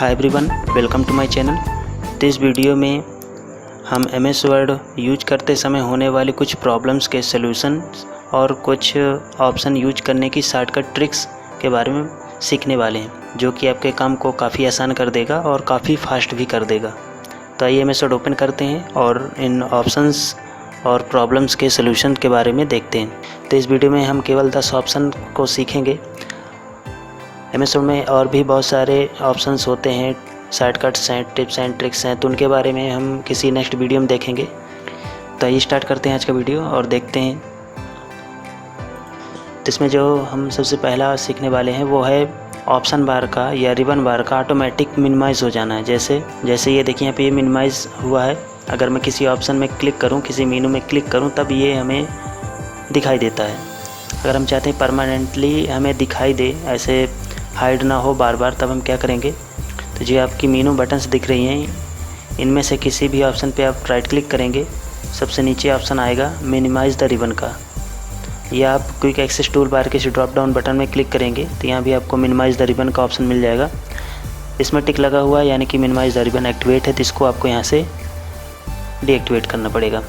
Hi everyone, welcome to my channel. तो इस video में हम MS वर्ड यूज करते समय होने वाली कुछ प्रॉब्लम्स के सलूशन और कुछ ऑप्शन यूज करने की शॉर्टकट ट्रिक्स के बारे में सीखने वाले हैं, जो कि आपके काम को काफ़ी आसान कर देगा और काफ़ी फास्ट भी कर देगा। तो आइए MS वर्ड ओपन करते हैं और इन ऑप्शंस और प्रॉब्लम्स के सलूशन के बारे में देखते हैं। तो इस वीडियो में हम केवल 10 ऑप्शन को सीखेंगे। MS वर्ड में और भी बहुत सारे ऑप्शंस होते हैं, शॉर्टकट्स हैं, टिप्स एंड ट्रिक्स हैं, तो उनके बारे में हम किसी नेक्स्ट वीडियो में देखेंगे। तो आइए स्टार्ट करते हैं आज का वीडियो और देखते हैं। तो इसमें जो हम सबसे पहला सीखने वाले हैं वो है ऑप्शन बार का या रिबन बार का ऑटोमेटिक मिनिमाइज हो जाना है। जैसे ये देखिए, यहाँ पे ये मिनिमाइज हुआ है। अगर मैं किसी ऑप्शन में क्लिक करूँ, किसी मेनू में क्लिक करूँ, तब ये हमें दिखाई देता है। अगर हम चाहते हैं परमानेंटली हमें दिखाई दे, ऐसे हाइड ना हो बार बार, तब हम क्या करेंगे, तो जो आपकी मेनू बटन्स दिख रही हैं, इनमें से किसी भी ऑप्शन पे आप राइट क्लिक करेंगे, सबसे नीचे ऑप्शन आएगा मिनिमाइज़ द रिबन का, या आप क्विक एक्सेस टूल बार के ड्रॉप डाउन बटन में क्लिक करेंगे तो यहाँ भी आपको मिनिमाइज़ द रिबन का ऑप्शन मिल जाएगा। इसमें टिक लगा हुआ है, यानी कि मिनिमाइज़ द रिबन एक्टिवेट है, तो इसको आपको यहाँ से डीएक्टिवेट करना पड़ेगा।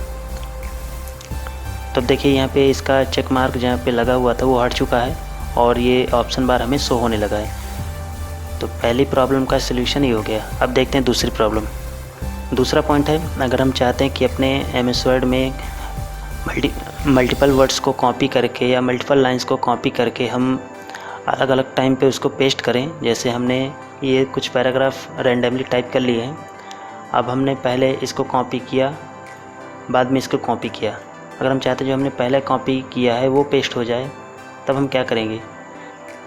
तब देखिए यहाँ पे इसका चेक मार्क जहाँ पे लगा हुआ था वो हट चुका है और ये ऑप्शन बार हमें शो होने लगा है। तो पहली प्रॉब्लम का सलूशन ही हो गया। अब देखते हैं दूसरी प्रॉब्लम। दूसरा पॉइंट है, अगर हम चाहते हैं कि अपने MS वर्ड में मल्टीपल वर्ड्स को कॉपी करके या मल्टीपल लाइंस को कॉपी करके हम अलग अलग टाइम पे उसको पेस्ट करें। जैसे हमने ये कुछ पैराग्राफ रैंडमली टाइप कर लिए हैं, अब हमने पहले इसको कॉपी किया, बाद में इसको कॉपी किया। अगर हम चाहते हैं जो हमने पहले कॉपी किया है वो पेस्ट हो जाए, तब हम क्या करेंगे,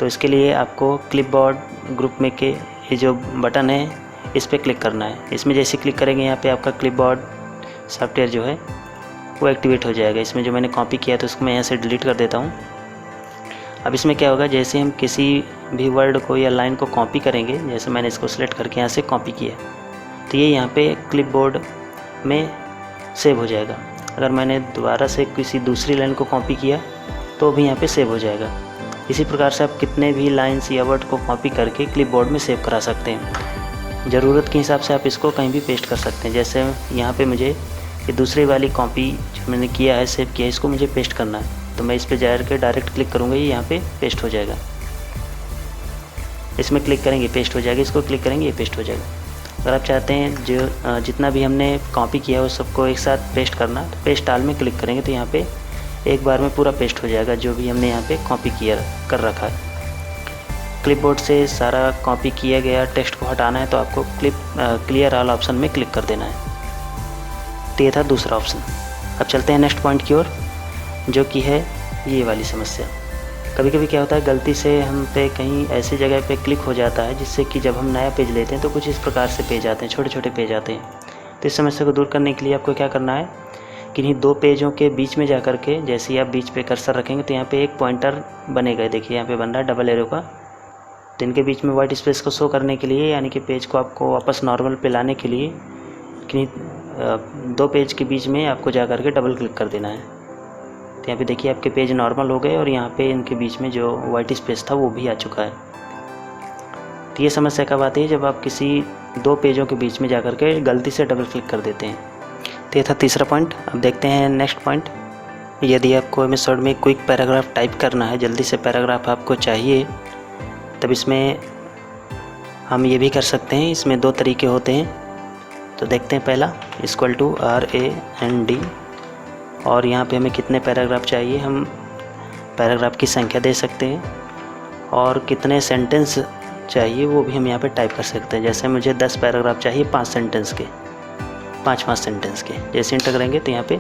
तो इसके लिए आपको क्लिपबोर्ड ग्रुप में के ये जो बटन है इस पर क्लिक करना है। इसमें जैसे क्लिक करेंगे, यहाँ पे आपका क्लिपबोर्ड सॉफ्टवेयर जो है वो एक्टिवेट हो जाएगा। इसमें जो मैंने कॉपी किया तो उसको मैं यहाँ से डिलीट कर देता हूँ। अब इसमें क्या होगा, जैसे हम किसी भी वर्ड को या लाइन को कॉपी करेंगे, जैसे मैंने इसको सेलेक्ट करके यहाँ से कॉपी किया, तो ये यहाँ पे क्लिपबोर्ड में सेव हो जाएगा। अगर मैंने दोबारा से किसी दूसरी लाइन को कॉपी किया तो भी यहाँ पे सेव हो जाएगा। इसी प्रकार से आप कितने भी लाइंस या वर्ड को कॉपी करके क्लिपबोर्ड में सेव करा सकते हैं। ज़रूरत के हिसाब से आप इसको कहीं भी पेस्ट कर सकते हैं। जैसे यहाँ पे मुझे ये दूसरी वाली कॉपी जो मैंने किया है, सेव किया है, इसको मुझे पेस्ट करना है, तो मैं इस पर जा के डायरेक्ट क्लिक करूँगा, ये यहाँ पे पेस्ट हो जाएगा। इसमें क्लिक करेंगे पेस्ट हो जाएगा, इसको क्लिक करेंगे ये पेस्ट हो जाएगा। अगर आप चाहते हैं जो जितना भी हमने कॉपी किया है वो सबको एक साथ पेस्ट करना, तो पेस्ट ऑल में क्लिक करेंगे तो यहाँ पे एक बार में पूरा पेस्ट हो जाएगा जो भी हमने यहाँ पे कॉपी किया कर रखा है। क्लिपबोर्ड से सारा कॉपी किया गया टेक्स्ट को हटाना है तो आपको क्लियर ऑल ऑप्शन में क्लिक कर देना है। तो ये था दूसरा ऑप्शन। अब चलते हैं नेक्स्ट पॉइंट की ओर, जो कि है ये वाली समस्या। कभी कभी क्या होता है, गलती से हम पे कहीं ऐसी जगह पे क्लिक हो जाता है जिससे कि जब हम नया पेज लेते हैं तो कुछ इस प्रकार से पेज आते हैं, छोटे छोटे पेज आते हैं। तो इस समस्या को दूर करने के लिए आपको क्या करना है, किन्हीं दो पेजों के बीच में जा कर के, जैसे ही आप बीच पे कर्सर रखेंगे तो यहाँ पे एक पॉइंटर बनेगा। देखिए यहाँ पे बन रहा है डबल एरो का। तो इनके बीच में वाइट स्पेस को शो करने के लिए, यानी कि पेज को आपको वापस नॉर्मल पे लाने के लिए, किन्हीं दो पेज के बीच में आपको जा कर के डबल क्लिक कर देना है। तो यहाँ पे देखिए आपके पेज नॉर्मल हो गए और यहाँ पे इनके बीच में जो वाइट स्पेस था वो भी आ चुका है। तो ये समस्या कब आती है, जब आप किसी दो पेजों के बीच में जा कर के गलती से डबल क्लिक कर देते हैं। तो ये था तीसरा पॉइंट। अब देखते हैं नेक्स्ट पॉइंट। यदि आपको MS वर्ड में क्विक पैराग्राफ टाइप करना है, जल्दी से पैराग्राफ आपको चाहिए, तब इसमें हम ये भी कर सकते हैं। इसमें दो तरीके होते हैं, तो देखते हैं। पहला =RAND, और यहाँ पे हमें कितने पैराग्राफ चाहिए, हम पैराग्राफ की संख्या दे सकते हैं, और कितने सेंटेंस चाहिए वो भी हम यहाँ पे टाइप कर सकते हैं। जैसे मुझे 10 पैराग्राफ चाहिए 5 सेंटेंस के, 5 सेंटेंस के। जैसे इंटर करेंगे तो यहाँ पे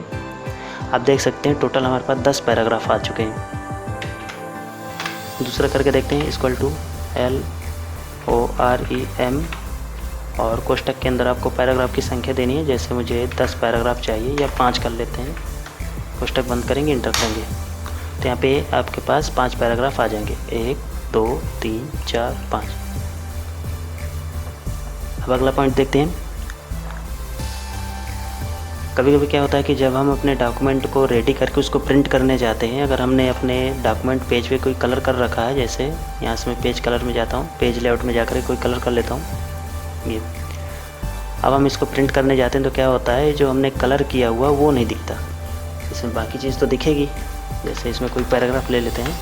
आप देख सकते हैं टोटल हमारे पास 10 पैराग्राफ आ चुके हैं। दूसरा करके देखते हैं, =LOREM, और कोष्टक के अंदर आपको पैराग्राफ की संख्या देनी है। जैसे मुझे 10 पैराग्राफ चाहिए, या 5 कर लेते हैं, कोष्टक बंद करेंगे, इंटर करेंगे, तो यहाँ पे आपके पास 5 पैराग्राफ आ जाएंगे। 1 2 3 4 5। अब अगला पॉइंट देखते हैं। कभी कभी क्या होता है कि जब हम अपने डॉक्यूमेंट को रेडी करके उसको प्रिंट करने जाते हैं, अगर हमने अपने डॉक्यूमेंट पेज पे कोई कलर कर रखा है, जैसे यहाँ से मैं पेज कलर में जाता हूँ, पेज लेआउट में जाकर कोई कलर कर लेता हूँ, ये अब हम इसको प्रिंट करने जाते हैं तो क्या होता है, जो हमने कलर किया हुआ वो नहीं दिखता। इसमें बाकी चीज़ तो दिखेगी, जैसे इसमें कोई पैराग्राफ ले लेते हैं।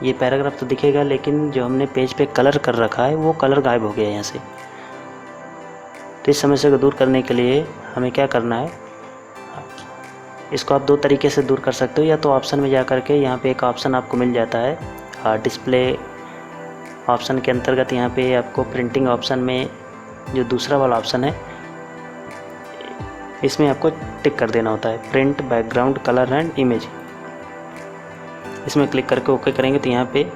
ये पैराग्राफ तो दिखेगा, लेकिन जो हमने पेज पे कलर कर रखा है वो कलर गायब हो गया है यहाँ से। तो इस समस्या को दूर करने के लिए हमें क्या करना है, इसको आप दो तरीके से दूर कर सकते हो। या तो ऑप्शन में जा कर के यहाँ पे एक ऑप्शन आपको मिल जाता है डिस्प्ले ऑप्शन के अंतर्गत, यहाँ पे आपको प्रिंटिंग ऑप्शन में जो दूसरा वाला ऑप्शन है इसमें आपको टिक कर देना होता है, print background colour and image. इसमें क्लिक करके ओके करेंगे तो यहाँ पे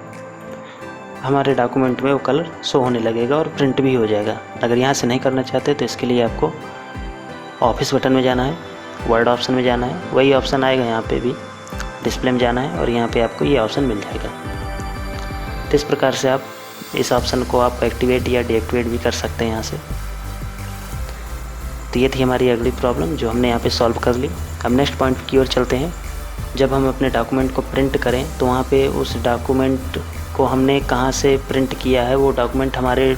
हमारे डॉक्यूमेंट में वो कलर शो होने लगेगा और प्रिंट भी हो जाएगा। अगर यहाँ से नहीं करना चाहते तो इसके लिए आपको ऑफिस बटन में जाना है, वर्ड ऑप्शन में जाना है, वही ऑप्शन आएगा यहाँ पे भी, डिस्प्ले में जाना है और यहाँ पे आपको ये ऑप्शन मिल जाएगा। तो इस प्रकार से आप इस ऑप्शन को आप एक्टिवेट या डीएक्टिवेट भी कर सकते हैं यहाँ से। तो ये थी हमारी अगली प्रॉब्लम जो हमने यहाँ पे सॉल्व कर ली। अब नेक्स्ट पॉइंट की ओर चलते हैं। जब हम अपने डॉक्यूमेंट को प्रिंट करें तो वहाँ पे उस डॉक्यूमेंट को हमने कहाँ से प्रिंट किया है, वो डॉक्यूमेंट हमारे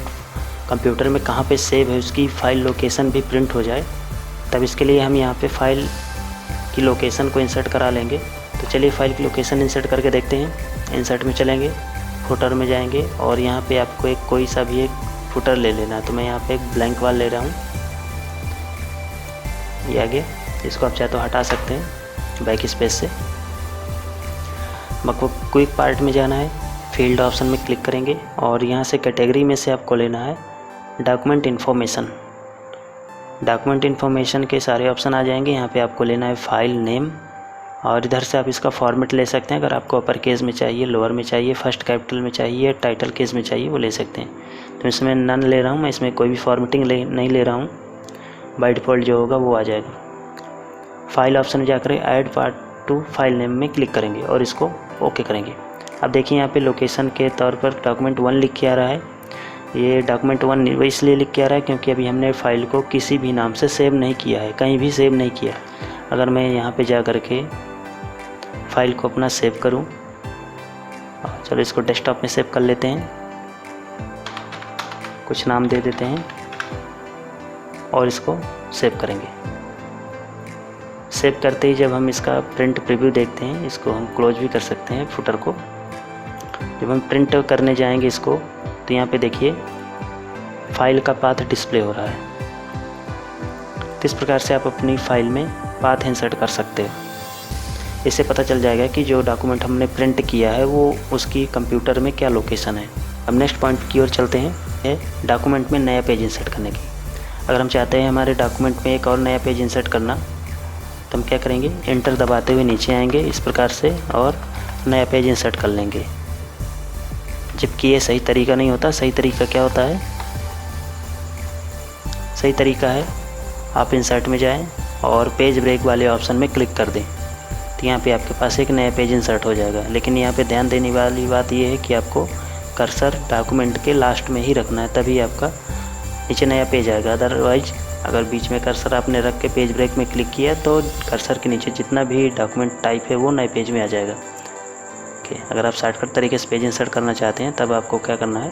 कंप्यूटर में कहाँ पे सेव है, उसकी फ़ाइल लोकेशन भी प्रिंट हो जाए। तब इसके लिए हम यहाँ पे फ़ाइल की लोकेशन को इंसर्ट करा लेंगे। तो चलिए फ़ाइल की लोकेशन इंसर्ट करके देखते हैं। इंसर्ट में चलेंगे, फुटर में जाएंगे और यहाँ पे आपको एक कोई सा भी एक फुटर ले लेना है। तो मैं यहाँ पे एक ब्लैंक वाल ले रहा हूँ, ये आ गया। इसको आप चाहे तो हटा सकते हैं बैक स्पेस से। आपको क्विक पार्ट में जाना है, फील्ड ऑप्शन में क्लिक करेंगे और यहाँ से कैटेगरी में से आपको लेना है डॉक्यूमेंट इन्फॉर्मेशन। डॉक्यूमेंट इन्फॉर्मेशन के सारे ऑप्शन आ जाएंगे। यहाँ पे आपको लेना है फाइल नेम और इधर से आप इसका फॉर्मेट ले सकते हैं। अगर आपको अपर केस में चाहिए, लोअर में चाहिए, फर्स्ट कैपिटल में चाहिए, टाइटल केस में चाहिए, वो ले सकते हैं। तो इसमें नन ले रहा हूँ, मैं इसमें कोई भी फॉर्मेटिंग नहीं ले रहा हूँ, बाय डिफ़ॉल्ट जो होगा वो आ जाएगा। फाइल ऑप्शन में जाकर add part two file name में क्लिक करेंगे और इसको ओके करेंगे। अब देखिए यहाँ पे लोकेशन के तौर पर डॉक्यूमेंट 1 लिख के आ रहा है। ये डॉक्यूमेंट 1 इसलिए लिख के आ रहा है क्योंकि अभी हमने फ़ाइल को किसी भी नाम से सेव नहीं किया है, कहीं भी सेव नहीं किया। अगर मैं यहाँ पे जा कर के फ़ाइल को अपना सेव करूँ, चलो इसको डेस्कटॉप में सेव कर लेते हैं, कुछ नाम दे देते हैं और इसको सेव करेंगे। सेव करते ही जब हम इसका प्रिंट प्रीव्यू देखते हैं, इसको हम क्लोज भी कर सकते हैं फुटर को। जब हम प्रिंट करने जाएंगे इसको तो यहाँ पे देखिए फाइल का पाथ डिस्प्ले हो रहा है। तो इस प्रकार से आप अपनी फ़ाइल में पाथ इंसर्ट कर सकते हो। इससे पता चल जाएगा कि जो डॉक्यूमेंट हमने प्रिंट किया है वो उसकी कंप्यूटर में क्या लोकेशन है। अब नेक्स्ट पॉइंट की ओर चलते हैं, डॉक्यूमेंट में नया पेज इंसर्ट करने की। अगर हम चाहते हैं हमारे डॉक्यूमेंट में एक और नया पेज इंसर्ट करना, तो हम क्या करेंगे, एंटर दबाते हुए नीचे आएंगे इस प्रकार से और नया पेज इंसर्ट कर लेंगे। जबकि ये सही तरीका नहीं होता। सही तरीका क्या होता है, सही तरीका है आप इंसर्ट में जाएं और पेज ब्रेक वाले ऑप्शन में क्लिक कर दें, तो यहाँ पे आपके पास एक नया पेज इंसर्ट हो जाएगा। लेकिन यहाँ पे ध्यान देने वाली बात ये है कि आपको कर्सर डॉक्यूमेंट के लास्ट में ही रखना है, तभी आपका नीचे नया पेज आएगा। अदरवाइज अगर बीच में कर्सर आपने रख के पेज ब्रेक में क्लिक किया तो कर्सर के नीचे जितना भी डॉक्यूमेंट टाइप है वो नए पेज में आ जाएगा। ओके, अगर आप शॉर्टकट तरीके से पेज इंसर्ट करना चाहते हैं तब आपको क्या करना है,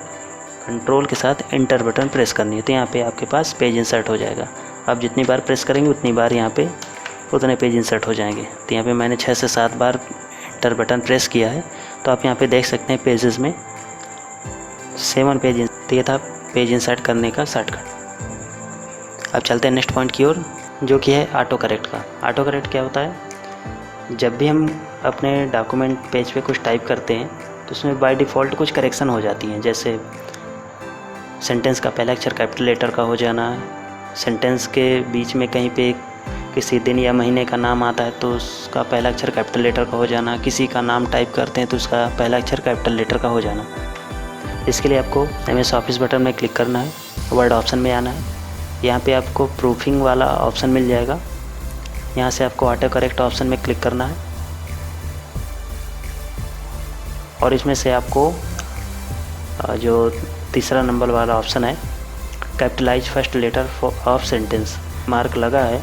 कंट्रोल के साथ एंटर बटन प्रेस करनी है, तो यहाँ पे आपके पास पेज इंसर्ट हो जाएगा। आप जितनी बार प्रेस करेंगे उतनी बार यहाँ पे उतने पेज इंसर्ट हो जाएंगे। तो यहाँ पे मैंने 6 से 7 बार एंटर बटन प्रेस किया है, तो आप यहाँ पे देख सकते हैं पेजेस में 7 पेज। तो ये था पेज इंसर्ट करने का शॉर्टकट। अब चलते हैं नेक्स्ट पॉइंट की ओर, जो कि है ऑटो करेक्ट का। ऑटो करेक्ट क्या होता है, जब भी हम अपने डॉक्यूमेंट पेज पे कुछ टाइप करते हैं तो उसमें बाय डिफ़ॉल्ट कुछ करेक्शन हो जाती हैं। जैसे सेंटेंस का पहला अक्षर कैपिटल लेटर का हो जाना, सेंटेंस के बीच में कहीं पे किसी दिन या महीने का नाम आता है तो उसका पहला अक्षर कैपिटल लेटर का हो जाना, किसी का नाम टाइप करते हैं तो उसका पहला अक्षर कैपिटल लेटर का हो जाना। इसके लिए आपको MS ऑफिस बटन में क्लिक करना है, वर्ड ऑप्शन में आना है, यहाँ पे आपको प्रूफिंग वाला ऑप्शन मिल जाएगा। यहाँ से आपको ऑटो करेक्ट ऑप्शन में क्लिक करना है और इसमें से आपको जो तीसरा नंबर वाला ऑप्शन है, capitalise first letter of sentence, mark लगा है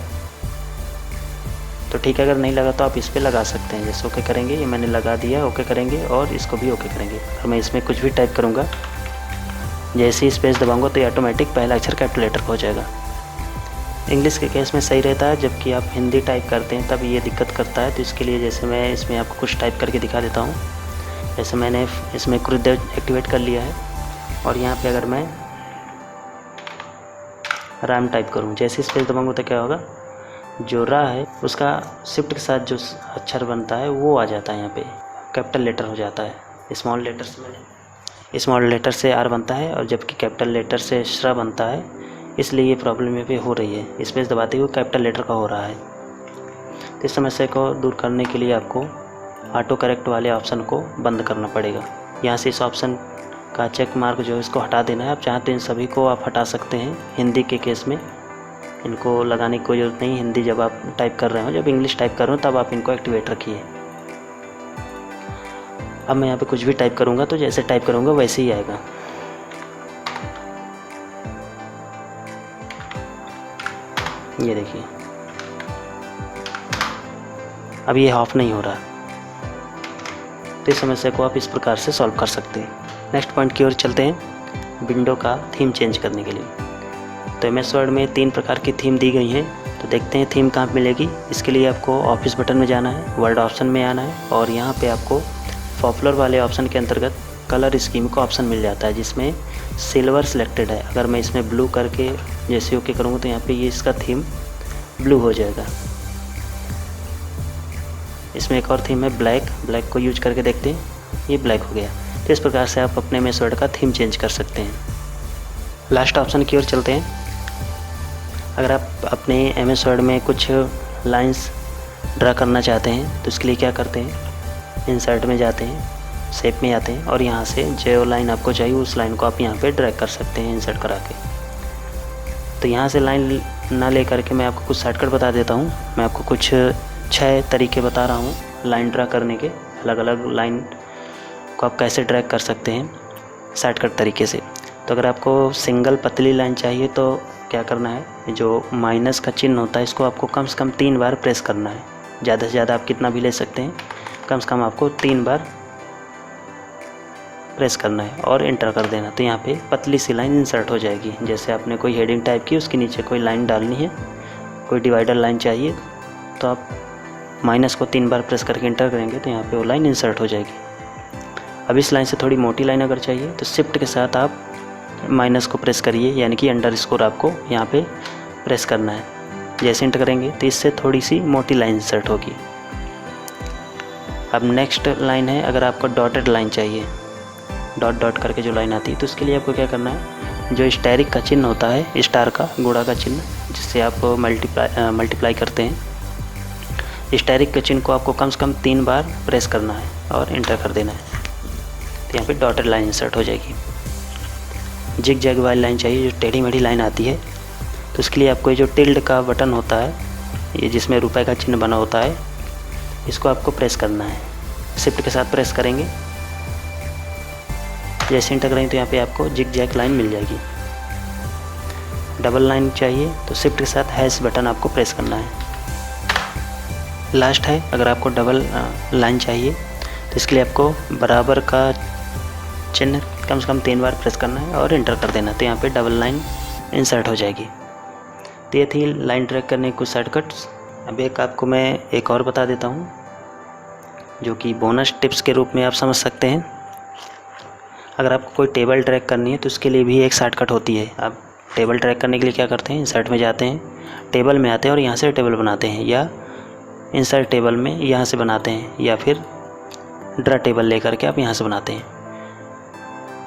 तो ठीक है, अगर नहीं लगा तो आप इस पर लगा सकते हैं। जैसे ओके करेंगे, ये मैंने लगा दिया, ओके करेंगे और इसको भी ओके करेंगे। और मैं इसमें कुछ भी टाइप करूँगा, जैसे ही स्पेस दबाऊँगा तो ये ऑटोमेटिक पहला अक्षर कैपिटल लेटर हो जाएगा। इंग्लिश के केस में सही रहता है, जबकि आप हिंदी टाइप करते हैं तब ये दिक्कत करता है। तो इसके लिए जैसे मैं इसमें आपको कुछ टाइप करके दिखा देता हूँ। जैसे मैंने इसमें क्रुदेव एक्टिवेट कर लिया है और यहाँ पे अगर मैं राम टाइप करूँ, जैसे स्पेस दबाऊँगा तो क्या होगा, जो रा है उसका शिफ्ट के साथ जो अक्षर बनता है वो आ जाता है, यहाँ पे कैपिटल लेटर हो जाता है। स्मॉल लेटर से आर बनता है और जबकि कैपिटल लेटर से श्रा बनता है, इसलिए ये प्रॉब्लम यहाँ पे हो रही है। स्पेस दबाते हुए कैपिटल लेटर का हो रहा है। तो इस समस्या को दूर करने के लिए आपको ऑटो करेक्ट वाले ऑप्शन को बंद करना पड़ेगा। यहाँ से इस ऑप्शन का चेक मार्क जो है इसको हटा देना है। आप चाहें तो इन सभी को आप हटा सकते हैं। हिंदी के केस में इनको लगाने की कोई ज़रूरत नहीं। हिंदी जब आप टाइप कर रहे हो, जब इंग्लिश टाइप कर रहे हो तब आप इनको एक्टिवेट रखिए। अब मैं यहाँ पे कुछ भी टाइप करूँगा तो जैसे टाइप करूँगा वैसे ही आएगा। ये देखिए, अब ये ऑफ नहीं हो रहा। तो इस समस्या को आप इस प्रकार से सॉल्व कर सकते हैं। नेक्स्ट पॉइंट की ओर चलते हैं, विंडो का थीम चेंज करने के लिए। तो MS वर्ड में 3 प्रकार की थीम दी गई हैं। तो देखते हैं थीम कहाँ मिलेगी। इसके लिए आपको ऑफिस बटन में जाना है, वर्ड ऑप्शन में आना है और यहाँ पे आपको पॉपुलर वाले ऑप्शन के अंतर्गत कलर स्कीम का ऑप्शन मिल जाता है, जिसमें सिल्वर सिलेक्टेड है। अगर मैं इसमें ब्लू करके जैसे ओके करूँगा तो यहाँ पे ये इसका थीम ब्लू हो जाएगा। इसमें एक और थीम है ब्लैक को यूज करके देखते हैं, ये ब्लैक हो गया। तो इस प्रकार से आप अपने MS वर्ड का थीम चेंज कर सकते हैं। लास्ट ऑप्शन की ओर चलते हैं। अगर आप अपने MS वर्ड में कुछ लाइंस ड्रा करना चाहते हैं तो इसके लिए क्या करते हैं, इंसर्ट में जाते हैं, शेप में आते हैं और यहाँ से जो लाइन आपको चाहिए उस लाइन को आप यहाँ पे ड्रैग कर सकते हैं इंसर्ट करा के। तो यहाँ से लाइन ना ले करके मैं आपको कुछ शॉर्टकट बता देता हूँ। मैं आपको कुछ 6 तरीके बता रहा हूँ लाइन ड्रा करने के। अलग अलग लाइन को आप कैसे ड्रैग कर सकते हैं शॉर्टकट तरीके से। तो अगर आपको सिंगल पतली लाइन चाहिए तो क्या करना है, जो माइनस का चिन्ह होता है इसको आपको कम से कम 3 बार प्रेस करना है। ज़्यादा से ज़्यादा आप कितना भी ले सकते हैं, कम से कम आपको 3 बार प्रेस करना है और इंटर कर देना। तो यहाँ पे पतली सी लाइन इंसर्ट हो जाएगी। जैसे आपने कोई हेडिंग टाइप की, उसके नीचे कोई लाइन डालनी है, कोई डिवाइडर लाइन चाहिए तो आप माइनस को 3 बार प्रेस करके इंटर करेंगे तो यहाँ पे वो लाइन इंसर्ट हो जाएगी। अब इस लाइन से थोड़ी मोटी लाइन अगर चाहिए तो शिफ्ट के साथ आप माइनस को प्रेस करिए, यानी कि अंडरस्कोर आपको यहाँ पे प्रेस करना है। जैसे इंटर करेंगे तो इससे थोड़ी सी मोटी लाइन इंसर्ट होगी। अब नेक्स्ट लाइन है, अगर आपको डॉटेड लाइन चाहिए, डॉट करके जो लाइन आती है, तो उसके लिए आपको क्या करना है, जो स्टैरिक का चिन्ह होता है, स्टार का गुणा का चिन्ह जिससे आप मल्टीप्लाई करते हैं, स्टैरिक के चिन्ह को आपको कम से कम 3 बार प्रेस करना है और इंटर कर देना है। तो यहाँ पे डॉटेड लाइन इंसर्ट हो जाएगी। जिग जैग वाली लाइन चाहिए, जो टेढ़ी मेढ़ी लाइन आती है, तो उसके लिए आपको जो टिल्ड का बटन होता है, ये जिसमें रुपए का चिन्ह बना होता है, इसको आपको प्रेस करना है। शिफ्ट के साथ प्रेस करेंगे, जैसे इंटर करेंगे तो यहाँ पे आपको जिग जैग लाइन मिल जाएगी। डबल लाइन चाहिए तो शिफ्ट के साथ हैश बटन आपको प्रेस करना है। लास्ट है, अगर आपको डबल लाइन चाहिए तो इसके लिए आपको बराबर का चिन्ह कम से कम 3 बार प्रेस करना है और इंटर कर देना। तो यहाँ पे डबल लाइन इंसर्ट हो जाएगी। तो ये थी लाइन ड्रैग करने के कुछ शॉर्टकट्स। अब आपको मैं एक और बता देता हूँ, जो कि बोनस टिप्स के रूप में आप समझ सकते हैं। अगर आपको कोई टेबल ड्रैग करनी है तो उसके लिए भी एक शॉर्टकट होती है। आप टेबल ड्रैग करने के लिए क्या करते हैं, इंसर्ट में जाते हैं, टेबल में आते हैं और यहाँ से टेबल बनाते हैं, या इंसर्ट टेबल में यहाँ से बनाते हैं, या फिर ड्रा टेबल लेकर के आप यहाँ से बनाते हैं।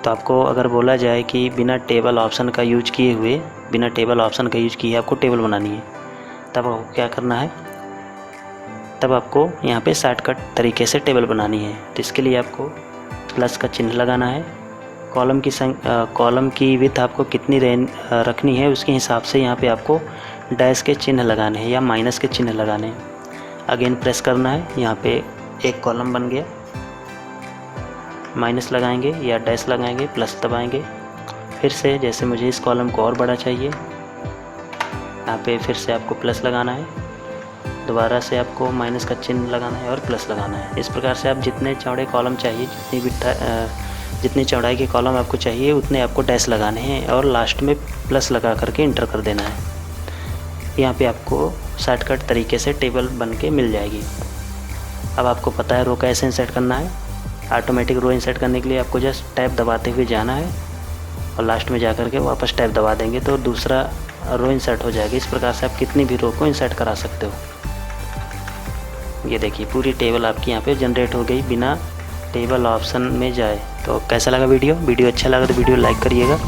तो आपको अगर बोला जाए कि बिना टेबल ऑप्शन का यूज किए आपको टेबल बनानी है, तब आपको क्या करना है, तब आपको यहाँ पे शॉर्टकट तरीके से टेबल बनानी है। तो इसके लिए आपको प्लस का चिन्ह लगाना है। कॉलम की विड्थ आपको कितनी रखनी है उसके हिसाब से यहाँ पे आपको डैश के चिन्ह लगाने हैं या माइनस के चिन्ह लगाने हैं। अगेन प्रेस करना है, यहाँ पे एक कॉलम बन गया, माइनस लगाएंगे या डैश लगाएंगे, प्लस दबाएंगे। फिर से जैसे मुझे इस कॉलम को और बड़ा चाहिए, यहाँ पे फिर से आपको प्लस लगाना है, दोबारा से आपको माइनस का चिन्ह लगाना है और प्लस लगाना है। इस प्रकार से आप जितने चौड़े कॉलम चाहिए, जितनी चौड़ाई के कॉलम आपको चाहिए उतने आपको डैश लगाने हैं और लास्ट में प्लस लगा करके इंटर कर देना है। यहाँ पे आपको शॉर्टकट तरीके से टेबल बन के मिल जाएगी। अब आपको पता है रो कैसे इंसर्ट करना है। ऑटोमेटिक रो इंसर्ट करने के लिए आपको जस्ट टैब दबाते हुए जाना है और लास्ट में जा कर के वापस टैब दबा देंगे तो दूसरा रो इंसर्ट हो जाएगा। इस प्रकार से आप कितनी भी रो को इंसर्ट करा सकते हो। ये देखिए पूरी टेबल आपकी यहाँ पे जनरेट हो गई बिना टेबल ऑप्शन में जाए। तो कैसा लगा वीडियो अच्छा लगा तो वीडियो लाइक करिएगा।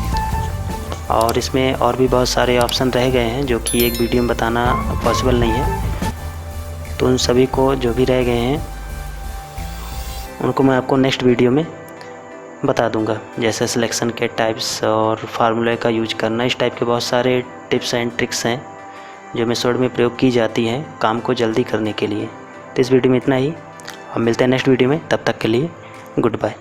और इसमें और भी बहुत सारे ऑप्शन रह गए हैं जो कि एक वीडियो में बताना पॉसिबल नहीं है, तो उन सभी को जो भी रह गए हैं उनको मैं आपको नेक्स्ट वीडियो में बता दूंगा। जैसे सिलेक्शन के टाइप्स और फार्मूले का यूज करना, इस टाइप के बहुत सारे टिप्स एंड ट्रिक्स हैं जो मेथड में प्रयोग की जाती हैं काम को जल्दी करने के लिए। तो इस वीडियो में इतना ही, हम मिलते हैं नेक्स्ट वीडियो में, तब तक के लिए गुड बाय।